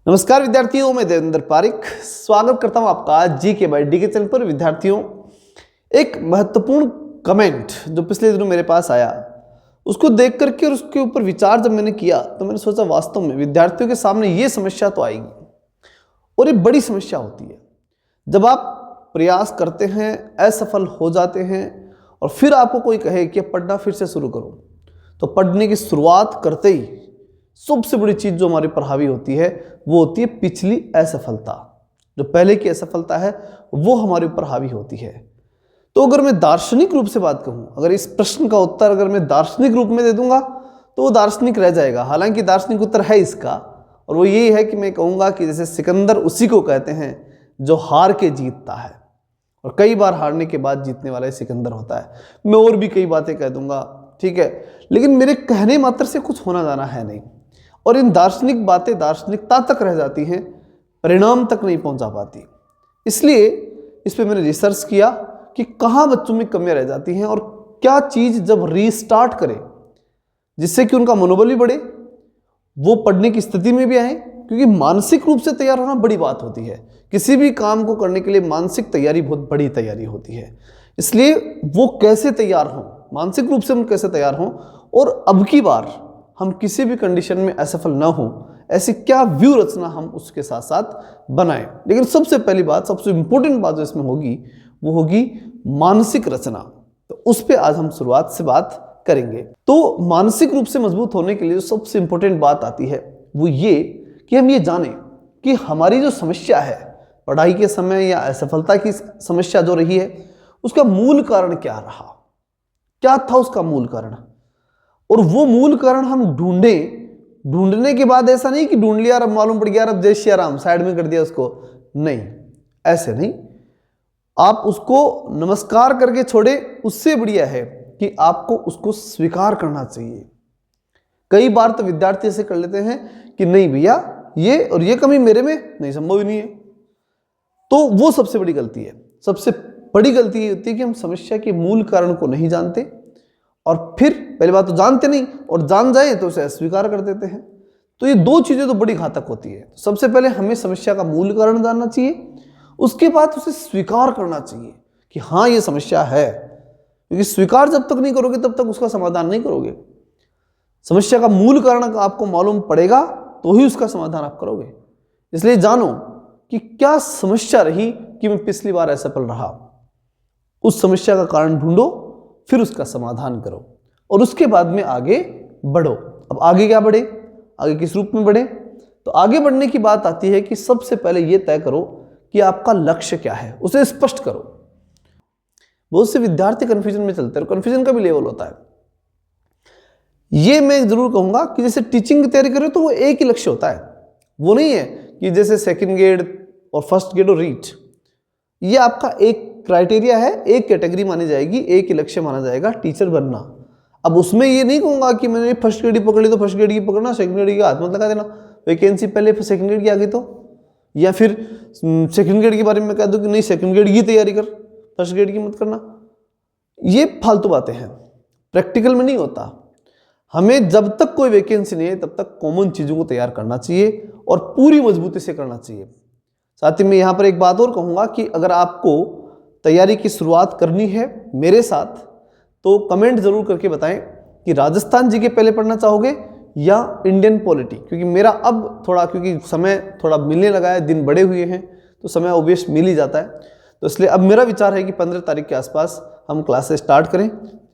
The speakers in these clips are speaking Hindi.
नमस्कार विद्यार्थियों, मैं देवेंद्र पारिक स्वागत करता हूं आपका जी के बाई डी के चैनल पर। विद्यार्थियों, एक महत्वपूर्ण कमेंट जो पिछले दिनों मेरे पास आया, उसको देख करके और उसके ऊपर विचार जब मैंने किया तो मैंने सोचा वास्तव में विद्यार्थियों के सामने ये समस्या तो आएगी और ये बड़ी समस्या होती है। जब आप प्रयास करते हैं, असफल हो जाते हैं और फिर आपको कोई कहे कि पढ़ना फिर से शुरू करो, तो पढ़ने की शुरुआत करते ही सबसे बड़ी चीज जो हमारे पर हावी होती है वो होती है पिछली असफलता। जो पहले की असफलता है वो हमारे ऊपर हावी होती है। तो अगर मैं दार्शनिक रूप से बात कहूं, अगर इस प्रश्न का उत्तर अगर मैं दार्शनिक रूप में दे दूंगा तो वो दार्शनिक रह जाएगा। हालांकि दार्शनिक उत्तर है इसका, और वो ये है कि मैं कहूंगा कि जैसे सिकंदर उसी को कहते हैं जो हार के जीतता है, और कई बार हारने के बाद जीतने वाला सिकंदर होता है। मैं और भी कई बातें कह दूंगा, ठीक है, लेकिन मेरे कहने मात्र से कुछ होना जाना है नहीं। और इन दार्शनिक बातें दार्शनिकता तक रह जाती हैं, परिणाम तक नहीं पहुंचा पाती। इसलिए इस पे मैंने रिसर्च किया कि कहाँ बच्चों में कमियां रह जाती हैं और क्या चीज़ जब रीस्टार्ट करें जिससे कि उनका मनोबल भी बढ़े, वो पढ़ने की स्थिति में भी आए। क्योंकि मानसिक रूप से तैयार होना बड़ी बात होती है। किसी भी काम को करने के लिए मानसिक तैयारी बहुत बड़ी तैयारी होती है। इसलिए वो कैसे तैयार हों, मानसिक रूप से हम कैसे तैयार हों, और अब की बार हम किसी भी कंडीशन में असफल ना हो, ऐसी क्या व्यू रचना हम उसके साथ साथ बनाएं। लेकिन सबसे पहली बात, सबसे इंपॉर्टेंट बात जो इसमें होगी वो होगी मानसिक रचना। तो उस पर आज हम शुरुआत से बात करेंगे। तो मानसिक रूप से मजबूत होने के लिए जो सबसे इंपॉर्टेंट बात आती है वो ये कि हम ये जानें कि हमारी जो समस्या है पढ़ाई के समय या असफलता की समस्या जो रही है, उसका मूल कारण क्या रहा, क्या था उसका मूल कारण। और वो मूल कारण हम ढूंढने के बाद ऐसा नहीं कि ढूंढ लिया और अब मालूम पड़ गया अब जय श्री राम साइड में कर दिया उसको, नहीं, ऐसे नहीं। आप उसको नमस्कार करके छोड़े, उससे बढ़िया है कि आपको उसको स्वीकार करना चाहिए। कई बार तो विद्यार्थी ऐसे कर लेते हैं कि नहीं भैया ये और ये कमी मेरे में नहीं, संभव ही नहीं है। तो वो सबसे बड़ी गलती है। सबसे बड़ी गलती ये होती है कि हम समस्या के मूल कारण को नहीं जानते, और फिर पहली बात तो जानते नहीं, और जान जाए तो उसे अस्वीकार कर देते हैं। तो ये दो चीजें तो बड़ी घातक होती है। सबसे पहले हमें समस्या का मूल कारण जानना चाहिए, उसके बाद उसे स्वीकार करना चाहिए कि हाँ ये समस्या है। क्योंकि स्वीकार जब तक नहीं करोगे तब तक उसका समाधान नहीं करोगे। समस्या का मूल कारण आपको मालूम पड़ेगा तो ही उसका समाधान आप करोगे। इसलिए जानो कि क्या समस्या रही कि मैं पिछली बार असफल रहा। उस समस्या का कारण ढूंढो, फिर उसका समाधान करो, और उसके बाद में आगे बढ़ो। अब आगे क्या बढ़े, आगे किस रूप में बढ़े, तो आगे बढ़ने की बात आती है कि सबसे पहले यह तय करो कि आपका लक्ष्य क्या है, उसे स्पष्ट करो। बहुत से विद्यार्थी कंफ्यूजन में चलते हैं, और कंफ्यूजन का भी लेवल होता है। यह मैं जरूर कहूंगा कि जैसे टीचिंग की तैयारी करो तो वो एक ही लक्ष्य होता है। वो नहीं है कि जैसे सेकंड ग्रेड और फर्स्ट ग्रेड और रीट, ये आपका एक क्राइटेरिया है, एक कैटेगरी मानी जाएगी, एक ही लक्ष्य माना जाएगा, टीचर बनना। अब उसमें ये नहीं कहूंगा कि मैंने फर्स्ट ग्रेड की पकड़ ली तो फर्स्ट ग्रेड की पकड़ना, सेकंड ग्रेड की हाथ मत लगा देना। वैकेंसी पहले सेकंड ग्रेड की आ गई तो, या फिर सेकंड ग्रेड के बारे में कह दो कि नहीं सेकंड ग्रेड की तैयारी कर, फर्स्ट ग्रेड की मत करना। ये फालतू बातें हैं, प्रैक्टिकल में नहीं होता। हमें जब तक कोई वैकेंसी नहीं है तब तक कॉमन चीजों को तैयार करना चाहिए और पूरी मजबूती से करना चाहिए। साथ ही मैं यहाँ पर एक बात और कहूँगा कि अगर आपको तैयारी की शुरुआत करनी है मेरे साथ तो कमेंट जरूर करके बताएं कि राजस्थान जी के पहले पढ़ना चाहोगे या इंडियन पॉलिटी। क्योंकि मेरा अब थोड़ा, क्योंकि समय थोड़ा मिलने लगा है, दिन बड़े हुए हैं तो समय ऑब्वियस मिल ही जाता है। तो इसलिए अब मेरा विचार है कि 15 तारीख के आसपास हम क्लासेस स्टार्ट करें।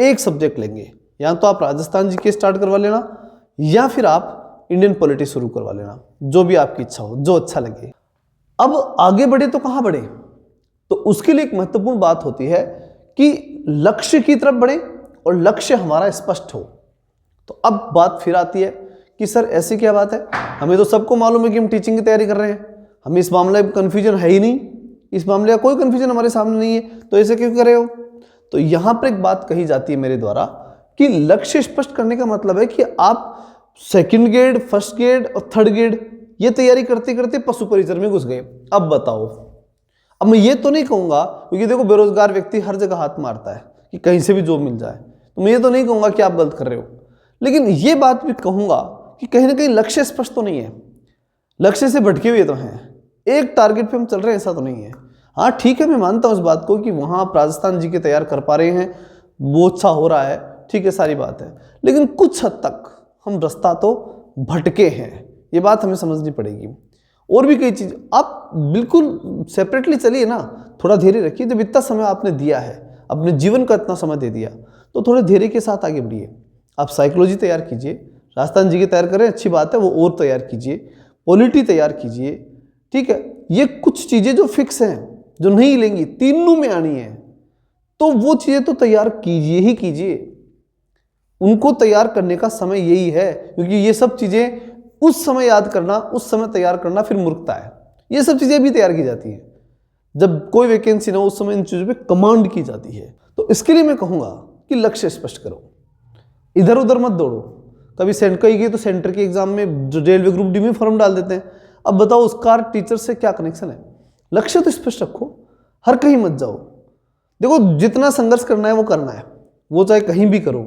एक सब्जेक्ट लेंगे, या तो आप राजस्थान जी के स्टार्ट करवा लेना या फिर आप इंडियन पॉलिटी शुरू करवा लेना, जो भी आपकी इच्छा हो, जो अच्छा लगे। अब आगे बढ़े तो कहाँ बढ़े, तो उसके लिए एक महत्वपूर्ण बात होती है कि लक्ष्य की तरफ बढ़े और लक्ष्य हमारा स्पष्ट हो। तो अब बात फिर आती है कि सर ऐसी क्या बात है, हमें तो सबको मालूम है कि हम टीचिंग की तैयारी कर रहे हैं, हमें इस मामले में कन्फ्यूजन है ही नहीं, इस मामले का कोई कन्फ्यूजन हमारे सामने नहीं है, तो ऐसे क्यों कर रहे हो। तो यहां पर एक बात कही जाती है मेरे द्वारा कि लक्ष्य स्पष्ट करने का मतलब है कि आप सेकेंड ग्रेड, फर्स्ट ग्रेड और थर्ड ग्रेड ये तैयारी करते करते पशु परिचर में घुस गए। अब बताओ, अब मैं ये तो नहीं कहूंगा, क्योंकि देखो बेरोजगार व्यक्ति हर जगह हाथ मारता है कि कहीं से भी जॉब मिल जाए, तो मैं ये तो नहीं कहूंगा कि आप गलत कर रहे हो, लेकिन ये बात भी कहूंगा कि कहीं ना कहीं लक्ष्य स्पष्ट तो नहीं है। लक्ष्य से भटके हुए तो हैं, एक टारगेट पे हम चल रहे हैं ऐसा तो नहीं है। हाँ ठीक है, मैं मानता हूँ इस बात को कि वहाँ आप राजस्थान जी के तैयार कर पा रहे हैं, वो अच्छा हो रहा है, ठीक है, सारी बात है, लेकिन कुछ हद तक हम रास्ता तो भटके हैं, ये बात हमें समझनी पड़ेगी। और भी कई चीज़, आप बिल्कुल सेपरेटली चलिए ना, थोड़ा धैर्य रखिए। जब इतना समय आपने दिया है, अपने जीवन का इतना समय दे दिया, तो थोड़े धैर्य के साथ आगे बढ़िए। आप साइकोलॉजी तैयार कीजिए, राजस्थान जी की तैयार करें, अच्छी बात है, वो और तैयार कीजिए, पॉलिटी तैयार कीजिए, ठीक है। ये कुछ चीज़ें जो फिक्स हैं, जो नहीं लेंगी, तीनों में आनी है, तो वो चीज़ें तो तैयार कीजिए ही कीजिए। उनको तैयार करने का समय यही है, क्योंकि ये सब चीज़ें उस समय याद करना, उस समय तैयार करना फिर मूर्खता है। ये सब चीज़ें भी तैयार की जाती हैं जब कोई वैकेंसी ना हो, उस समय इन चीज़ों पे कमांड की जाती है। तो इसके लिए मैं कहूँगा कि लक्ष्य स्पष्ट करो, इधर उधर मत दौड़ो। कभी कहीं गए तो सेंटर के एग्जाम में जो रेलवे ग्रुप डी में फॉर्म डाल देते हैं, अब बताओ उसका टीचर से क्या कनेक्शन है। लक्ष्य तो स्पष्ट रखो, हर कहीं मत जाओ। देखो, जितना संघर्ष करना है वो करना है, वो चाहे कहीं भी करो,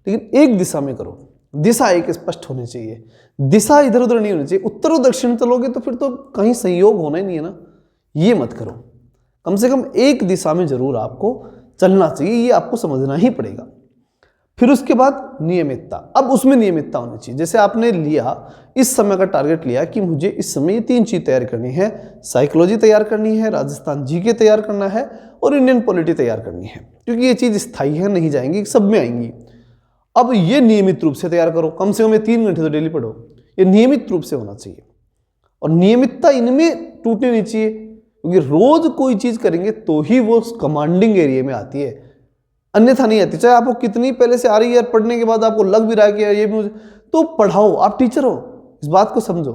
लेकिन एक दिशा में करो। दिशा एक स्पष्ट होनी चाहिए, दिशा इधर उधर नहीं होनी चाहिए। उत्तर और दक्षिण चलोगे तो फिर तो कहीं संयोग होना ही नहीं है ना, ये मत करो। कम से कम एक दिशा में जरूर आपको चलना चाहिए, ये आपको समझना ही पड़ेगा। फिर उसके बाद नियमितता, अब उसमें नियमितता होनी चाहिए। जैसे आपने लिया, इस समय का टारगेट लिया कि मुझे इस समय ये 3 चीज तैयार करनी है, साइकोलॉजी तैयार करनी है, राजस्थान जीके तैयार करना है, और इंडियन पॉलिटी तैयार करनी है, क्योंकि ये चीज स्थायी है, नहीं जाएंगी, सब में आएंगी। अब ये नियमित रूप से तैयार करो, कम से कम 3 घंटे तो डेली पढ़ो, ये नियमित रूप से होना चाहिए। और नियमितता इनमें टूटनी नहीं चाहिए, क्योंकि रोज कोई चीज करेंगे तो ही वो कमांडिंग एरिया में आती है, अन्यथा नहीं आती। चाहे आपको कितनी पहले से आ रही है, पढ़ने के बाद आपको लग भी रहा है कि ये भी मुझे, तो पढ़ाओ। आप टीचर हो, इस बात को समझो,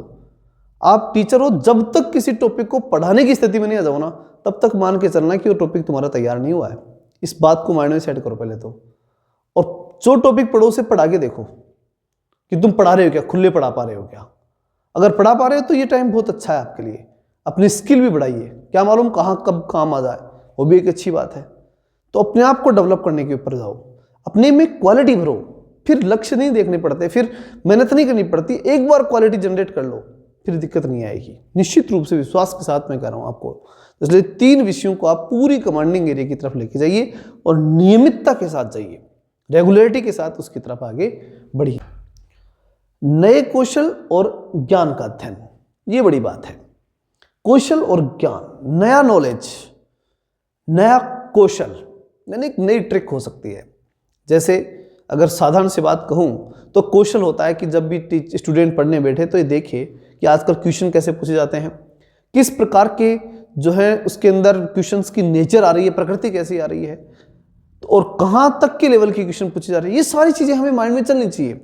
आप टीचर हो। जब तक किसी टॉपिक को पढ़ाने की स्थिति में नहीं आ जाओ ना, तब तक मान के चलना कि वो टॉपिक तुम्हारा तैयार नहीं हुआ है। इस बात को माइंड में सेट करो पहले तो। और जो टॉपिक पढ़ो उसे पढ़ा के देखो कि तुम पढ़ा रहे हो क्या, खुले पढ़ा पा रहे हो क्या। अगर पढ़ा पा रहे हो तो ये टाइम बहुत अच्छा है आपके लिए। अपनी स्किल भी बढ़ाइए, क्या मालूम कहाँ कब काम आ जाए, वो भी एक अच्छी बात है। तो अपने आप को डेवलप करने के ऊपर जाओ, अपने में क्वालिटी भरो, फिर लक्ष्य नहीं देखने पड़ते, फिर मेहनत नहीं करनी पड़ती। एक बार क्वालिटी जनरेट कर लो, फिर दिक्कत नहीं आएगी, निश्चित रूप से, विश्वास के साथ मैं कह रहा हूं आपको। इसलिए 3 विषयों को आप पूरी कमांडिंग एरिया की तरफ लेके जाइए और नियमितता के साथ जाइए, रेगुलरिटी के साथ उसकी तरफ आगे बढ़िए। नए कौशल और ज्ञान का अध्ययन, ये बड़ी बात है। कौशल और ज्ञान, नया नॉलेज, नया कौशल, यानी एक नई ट्रिक हो सकती है। जैसे अगर साधारण सी बात कहूँ तो कौशल होता है कि जब भी स्टूडेंट पढ़ने बैठे तो ये देखे कि आजकल क्वेश्चन कैसे पूछे जाते हैं, किस प्रकार के जो है उसके अंदर क्वेश्चंस की नेचर आ रही है, प्रकृति कैसी आ रही है, और कहाँ तक के लेवल की क्वेश्चन पूछी जा रही है। ये सारी चीज़ें हमें माइंड में चलनी चाहिए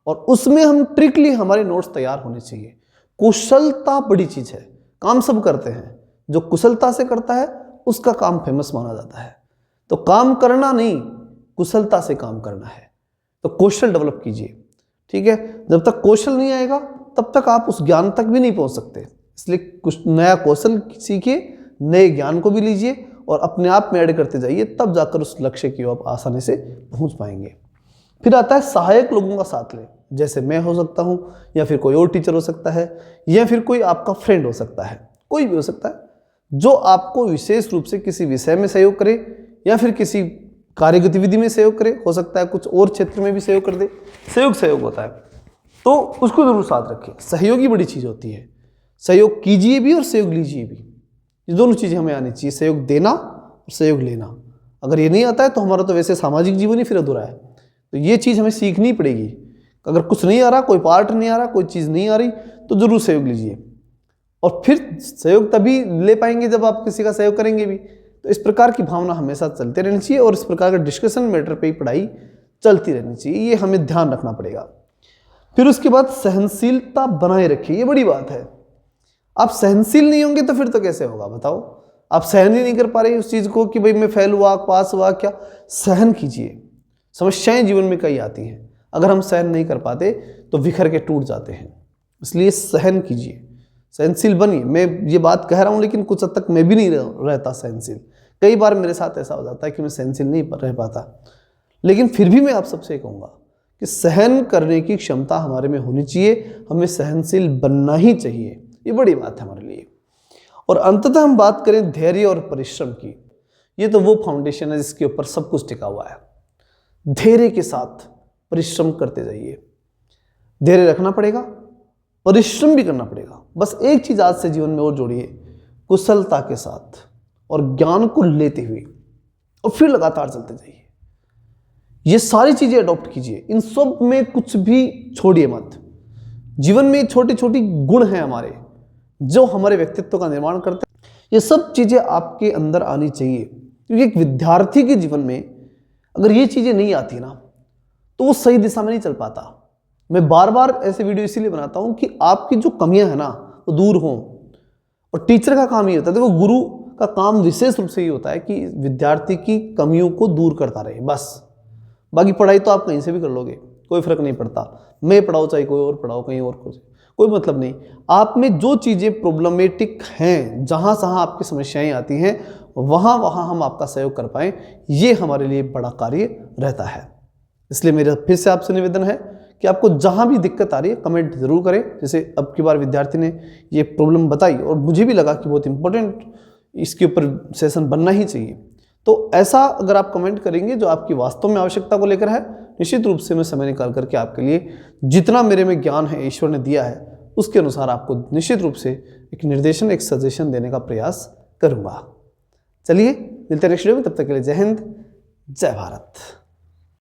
और उसमें हम ट्रिकली हमारे नोट्स तैयार होने चाहिए। कुशलता बड़ी चीज़ है, काम सब करते हैं, जो कुशलता से करता है उसका काम फेमस माना जाता है। तो काम करना नहीं, कुशलता से काम करना है, तो कौशल डेवलप कीजिए, ठीक है। जब तक कौशल नहीं आएगा तब तक आप उस ज्ञान तक भी नहीं पहुंच सकते। इसलिए कुछ नया कौशल सीखिए, नए ज्ञान को भी लीजिए और अपने आप में ऐड करते जाइए, तब जाकर उस लक्ष्य की ओर आप आसानी से पहुंच पाएंगे। फिर आता है सहायक लोगों का साथ लें, जैसे मैं हो सकता हूं, या फिर कोई और टीचर हो सकता है, या फिर कोई आपका फ्रेंड हो सकता है, कोई भी हो सकता है, जो आपको विशेष रूप से किसी विषय में सहयोग करे या फिर किसी कार्य गतिविधि में सहयोग करे, हो सकता है कुछ और क्षेत्र में भी सहयोग कर दे। सहयोग होता है, तो उसको जरूर साथ रखें। सहयोगी बड़ी चीज होती है, सहयोग कीजिए भी और सहयोग लीजिए भी, ये दोनों चीजें हमें आनी चाहिए, सहयोग देना और सहयोग लेना। अगर ये नहीं आता है तो हमारा तो वैसे सामाजिक जीवन ही फिर अधूरा है। तो ये चीज हमें सीखनी पड़ेगी। अगर कुछ नहीं आ रहा, कोई पार्ट नहीं आ रहा, कोई चीज नहीं आ रही, तो जरूर सहयोग लीजिए। और फिर सहयोग तभी ले पाएंगे जब आप किसी का सहयोग करेंगे भी। तो इस प्रकार की भावना हमेशा चलते रहनी चाहिए और इस प्रकार का डिस्कशन मैटर पे ही पढ़ाई चलती रहनी चाहिए, ये हमें ध्यान रखना पड़ेगा। फिर उसके बाद सहनशीलता बनाए रखिए, ये बड़ी बात है। आप सहनशील नहीं होंगे तो फिर तो कैसे होगा बताओ। आप सहन ही नहीं कर पा रहे उस चीज को कि भाई मैं फेल हुआ, पास हुआ, क्या सहन कीजिए। समस्याएं जीवन में कई आती हैं, अगर हम सहन नहीं कर पाते तो बिखर के टूट जाते हैं। इसलिए सहन कीजिए, सहनशील बनिए। मैं ये बात कह रहा हूं लेकिन कुछ हद तक मैं भी नहीं रहता सहनशील। कई बार मेरे साथ ऐसा हो जाता है कि मैं सहनशील नहीं रह पाता, लेकिन फिर भी मैं आप सबसे कहूँगा कि सहन करने की क्षमता हमारे में होनी चाहिए, हमें सहनशील बनना ही चाहिए। ये बड़ी बात है हमारे लिए। और अंततः हम बात करें धैर्य और परिश्रम की, ये तो वो फाउंडेशन है जिसके ऊपर सब कुछ टिका हुआ है। धैर्य के साथ परिश्रम करते जाइए, धैर्य रखना पड़ेगा, परिश्रम भी करना पड़ेगा। बस एक चीज आज से जीवन में और जोड़िए, कुशलता के साथ और ज्ञान को लेते हुए, और फिर लगातार चलते जाइए। ये सारी चीजें अडॉप्ट कीजिए, इन सब में कुछ भी छोड़िए मत। जीवन में छोटी छोटी गुण हैं हमारे जो हमारे व्यक्तित्व का निर्माण करते हैं, ये सब चीजें आपके अंदर आनी चाहिए। क्योंकि एक विद्यार्थी के जीवन में अगर ये चीजें नहीं आती ना तो वो सही दिशा में नहीं चल पाता। मैं बार बार ऐसे वीडियो इसीलिए बनाता हूं कि आपकी जो कमियां हैं ना वो दूर हों। और टीचर का काम ये होता है, देखो गुरु का काम विशेष रूप से ये होता है कि विद्यार्थी की कमियों को दूर करता रहे, बस। बाकी पढ़ाई तो आप कहीं से भी कर लोगे, कोई फर्क नहीं पड़ता। मैं पढ़ाऊँ चाहे कोई और पढ़ाओ, कहीं और कोई मतलब नहीं। आप में जो चीज़ें प्रॉब्लमेटिक हैं, जहाँ जहाँ आपकी समस्याएं आती हैं, वहाँ वहाँ हम आपका सहयोग कर पाएँ, ये हमारे लिए बड़ा कार्य रहता है। इसलिए मेरा फिर से आपसे निवेदन है कि आपको जहाँ भी दिक्कत आ रही है कमेंट जरूर करें। जैसे अब की बार विद्यार्थी ने ये प्रॉब्लम बताई और मुझे भी लगा कि बहुत इंपॉर्टेंट इसके ऊपर सेशन बनना ही चाहिए। तो ऐसा अगर आप कमेंट करेंगे जो आपकी वास्तव में आवश्यकता को लेकर है, निश्चित रूप से मैं समय निकाल करके आपके लिए जितना मेरे में ज्ञान है, ईश्वर ने दिया है, उसके अनुसार आपको निश्चित रूप से एक निर्देशन, एक सजेशन देने का प्रयास करूँगा। चलिए मिलते हैं नेक्स्ट वीडियो में, तब तक के लिए जय हिंद, जय भारत।